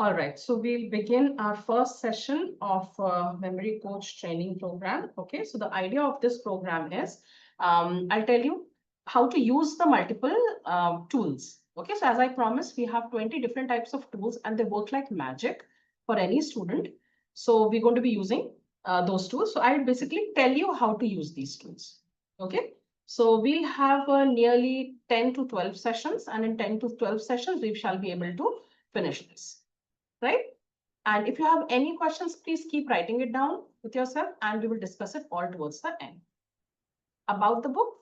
All right, so we'll begin our first session of Memory Coach Training Program. Okay, so the idea of this program is I'll tell you how to use the multiple tools. Okay, so as I promised, we have 20 different types of tools and they work like magic for any student. So we're going to be using those tools. So I'll basically tell you how to use these tools. Okay, so we'll have nearly 10 to 12 sessions, and in 10 to 12 sessions, we shall be able to finish this, right? And if you have any questions, please keep writing it down with yourself and we will discuss it all towards the end. About the book,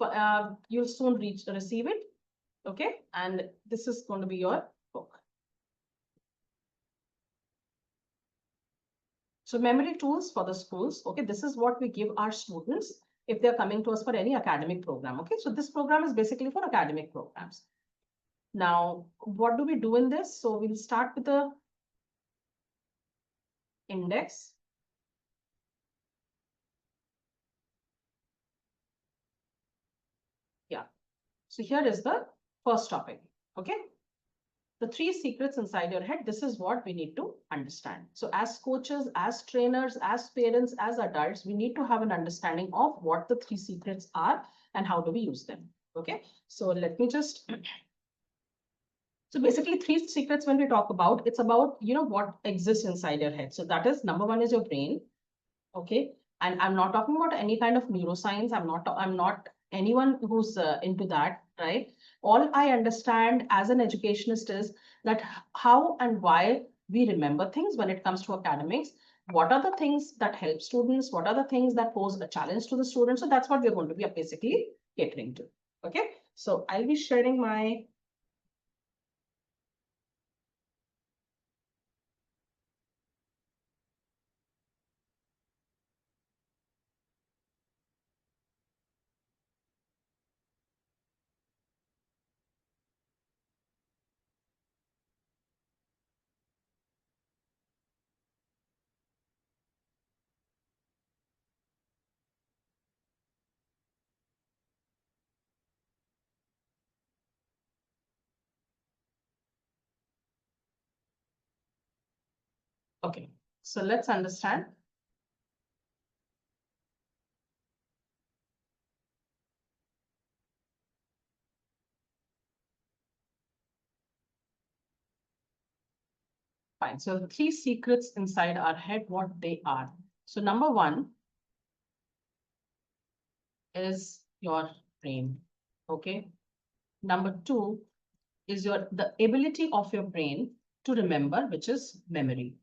you'll soon receive it, okay? And this is going to be your book. So memory tools for the schools, okay? This is what we give our students if they're coming to us for any academic program, okay? So this program is basically for academic programs. Now, what do we do in this? So we'll start with the index. Yeah. So here is the first topic, okay? The 3 secrets inside your head, this is what we need to understand. So as coaches, as trainers, as parents, as adults, we need to have an understanding of what the 3 secrets are and how do we use them. Okay, so let me just, so basically 3 secrets when we talk about, it's about, what exists inside your head. So that is, number 1 is your brain. Okay, and I'm not talking about any kind of neuroscience. I'm not anyone who's into that, right? All I understand as an educationist is that how and why we remember things when it comes to academics. What are the things that help students? What are the things that pose a challenge to the students? So that's what we're going to be basically catering to. Okay, so I'll be sharing my okay. So let's understand. Fine. So the 3 secrets inside our head, what they are. So number 1 is your brain. Okay. Number 2 is the ability of your brain to remember, which is memory.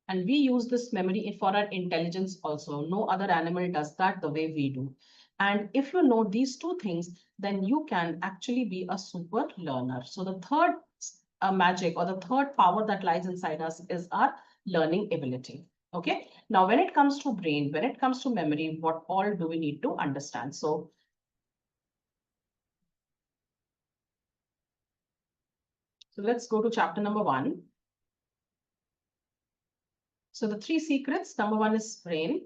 And we use this memory for our intelligence also. No other animal does that the way we do. And if you know these 2 things, then you can actually be a super learner. So the third magic or the third power that lies inside us is our learning ability. Okay. Now, when it comes to brain, when it comes to memory, what all do we need to understand? So let's go to chapter number 1. So the 3 secrets, number 1 is brain.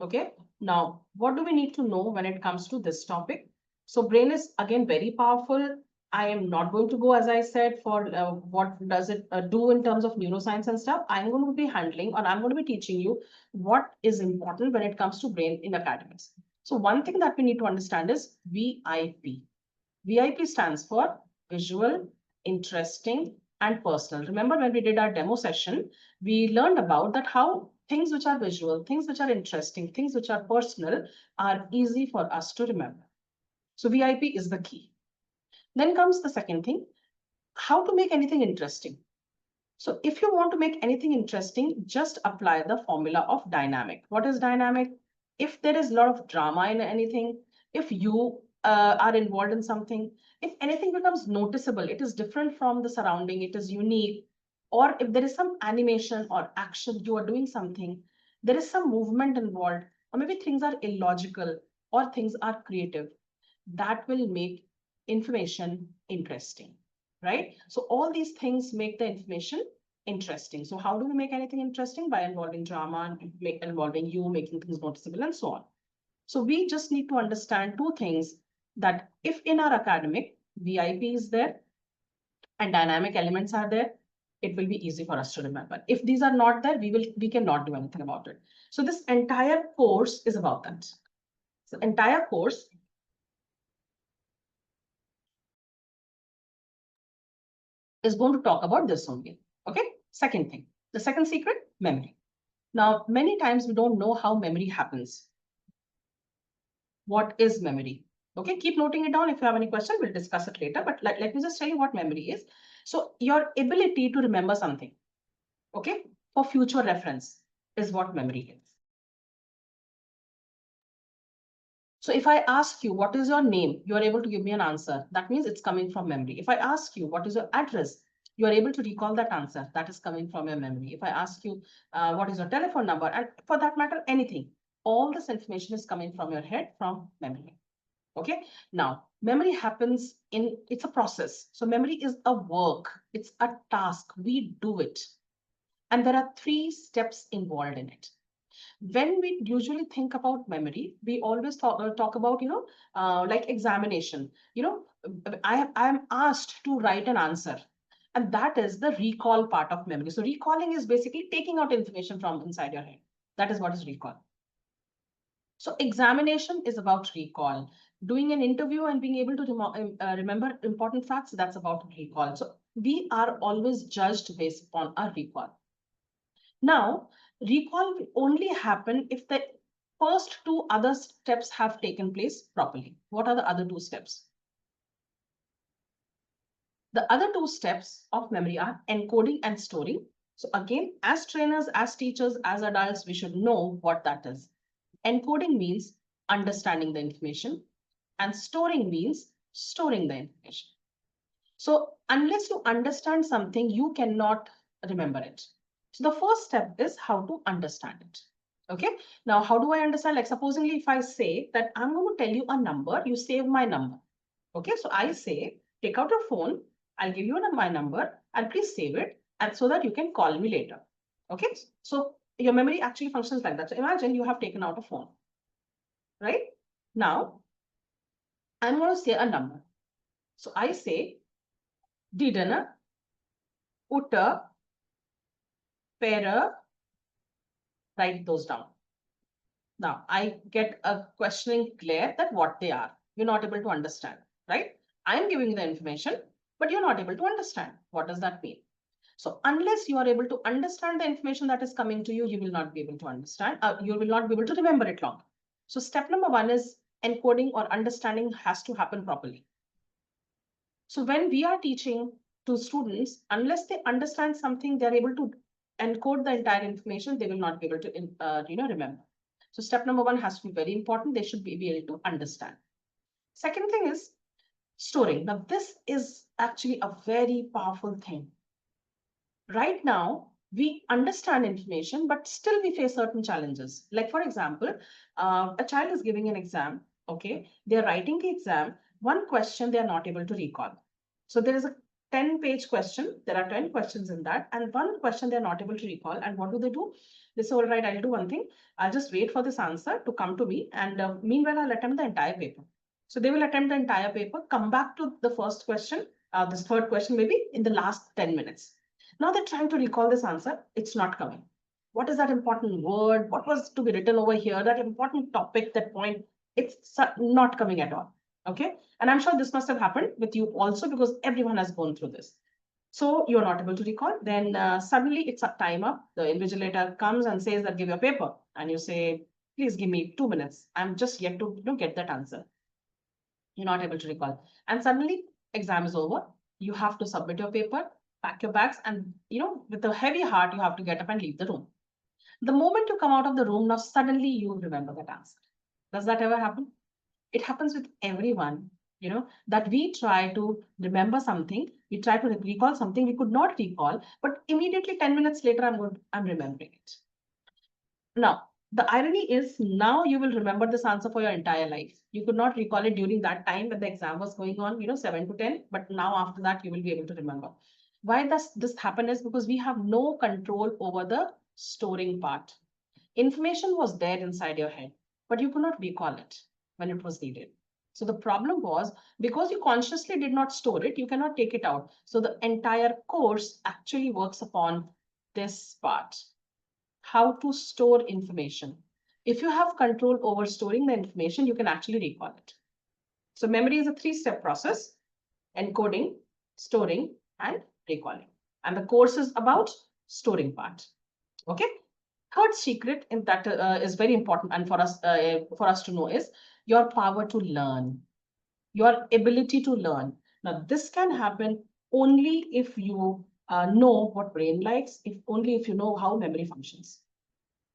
Okay. Now, what do we need to know when it comes to this topic? So brain is again very powerful. I am not going to go, as I said, for what does it do in terms of neuroscience and stuff. I'm going to be handling, or I'm going to be teaching you what is important when it comes to brain in academics. So one thing that we need to understand is VIP. VIP stands for visual, interesting, and personal. Remember when we did our demo session, we learned about that how things which are visual, things which are interesting, things which are personal are easy for us to remember. So VIP is the key. Then comes the second thing, how to make anything interesting. So if you want to make anything interesting, just apply the formula of dynamic. What is dynamic? If there is a lot of drama in anything, if you are involved in something, if anything becomes noticeable, it is different from the surrounding, it is unique, or if there is some animation or action, you are doing something, there is some movement involved, or maybe things are illogical or things are creative, that will make information interesting, right? So all these things make the information interesting. So how do we make anything interesting? By involving drama, involving you, making things noticeable, and so on. So we just need to understand 2 things, that if in our academic, VIP is there, and dynamic elements are there, it will be easy for us to remember. If these are not there, we cannot do anything about it. So this entire course is about that. So entire course is going to talk about this only. Okay. Second thing, the second secret, memory. Now, many times we don't know how memory happens. What is memory? Okay, keep noting it down. If you have any question, we'll discuss it later. But let me just tell you what memory is. So your ability to remember something, okay, for future reference is what memory is. So if I ask you, what is your name? You are able to give me an answer. That means it's coming from memory. If I ask you, what is your address? You are able to recall that answer. That is coming from your memory. If I ask you, what is your telephone number? And for that matter, anything, all this information is coming from your head, from memory. Okay. Now, memory happens it's a process. So memory is a work. It's a task. We do it. And there are 3 steps involved in it. When we usually think about memory, we always talk about, like examination. I am asked to write an answer. And that is the recall part of memory. So recalling is basically taking out information from inside your head. That is what is recall. So examination is about recall. Doing an interview and being able to remember important facts, that's about recall. So we are always judged based upon our recall. Now, recall will only happen if the first 2 other steps have taken place properly. What are the other 2 steps? The other 2 steps of memory are encoding and storing. So again, as trainers, as teachers, as adults, we should know what that is. Encoding means understanding the information, and storing means storing the information. So unless you understand something, you cannot remember it. So the first step is how to understand it. Okay. Now, how do I understand? Like supposingly, if I say that I'm going to tell you a number, you save my number. Okay. So I say, take out your phone. I'll give you my number and please save it, and so that you can call me later. Okay. So your memory actually functions like that. So imagine you have taken out a phone, right? Now, I'm going to say a number. So I say, didana, utter, para, write those down. Now, I get a questioning glare that what they are. You're not able to understand, right? I'm giving you the information, but you're not able to understand. What does that mean? So unless you are able to understand the information that is coming to you, you will not be able to understand. You will not be able to remember it long. So step number 1 is encoding or understanding has to happen properly. So when we are teaching to students, unless they understand something, they're able to encode the entire information, they will not be able to remember. So step number 1 has to be very important. They should be able to understand. Second thing is storing. Now, this is actually a very powerful thing. Right now, we understand information, but still we face certain challenges. Like, for example, a child is giving an exam. Okay, they're writing the exam. One question they are not able to recall. So there is a 10-page question. There are 10 questions in that, and one question they're not able to recall. And what do? They say, all right, I'll do one thing. I'll just wait for this answer to come to me. And meanwhile, I'll attempt the entire paper. So they will attempt the entire paper, come back to the first question, this third question, maybe in the last 10 minutes. Now they're trying to recall this answer. It's not coming. What is that important word? What was to be written over here? That important topic, that point, it's not coming at all. Okay. And I'm sure this must have happened with you also, because everyone has gone through this. So you're not able to recall. Then suddenly it's a time up. The invigilator comes and says that give your paper. And you say, please give me 2 minutes. I'm just yet to get that answer. You're not able to recall. And suddenly exam is over. You have to submit your paper, pack your bags, and with a heavy heart, you have to get up and leave the room. The moment you come out of the room, now suddenly you remember that answer. Does that ever happen? It happens with everyone, that we try to remember something, we try to recall something we could not recall, but immediately 10 minutes later, I'm remembering it. Now, the irony is now you will remember this answer for your entire life. You could not recall it during that time when the exam was going on, 7 to 10, but now after that, you will be able to remember. Why does this happen is because we have no control over the storing part. Information was there inside your head, but you could not recall it when it was needed. So the problem was, because you consciously did not store it, you cannot take it out. So the entire course actually works upon this part, how to store information. If you have control over storing the information, you can actually recall it. So memory is a 3-step process: encoding, storing, and recalling. And the course is about storing part. Okay. Third secret in that is very important, and for us to know, is your power to learn, your ability to learn. Now, this can happen only if you know what brain likes, if only if you know how memory functions.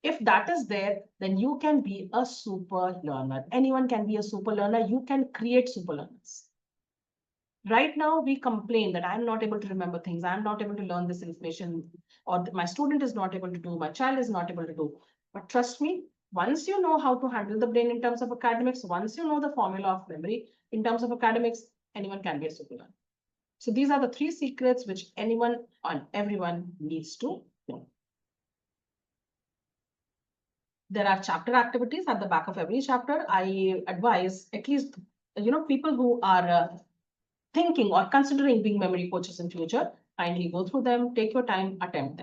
If that is there, then you can be a super learner. Anyone can be a super learner. You can create super learners. Right now, we complain that I'm not able to remember things. I'm not able to learn this information, or my student is not able to do, my child is not able to do. But trust me, once you know how to handle the brain in terms of academics, once you know the formula of memory in terms of academics, anyone can be a super learner. So these are the 3 secrets which anyone and everyone needs to know. There are chapter activities at the back of every chapter. I advise at least, people who are thinking or considering being memory coaches in future, kindly go through them, take your time, attempt them.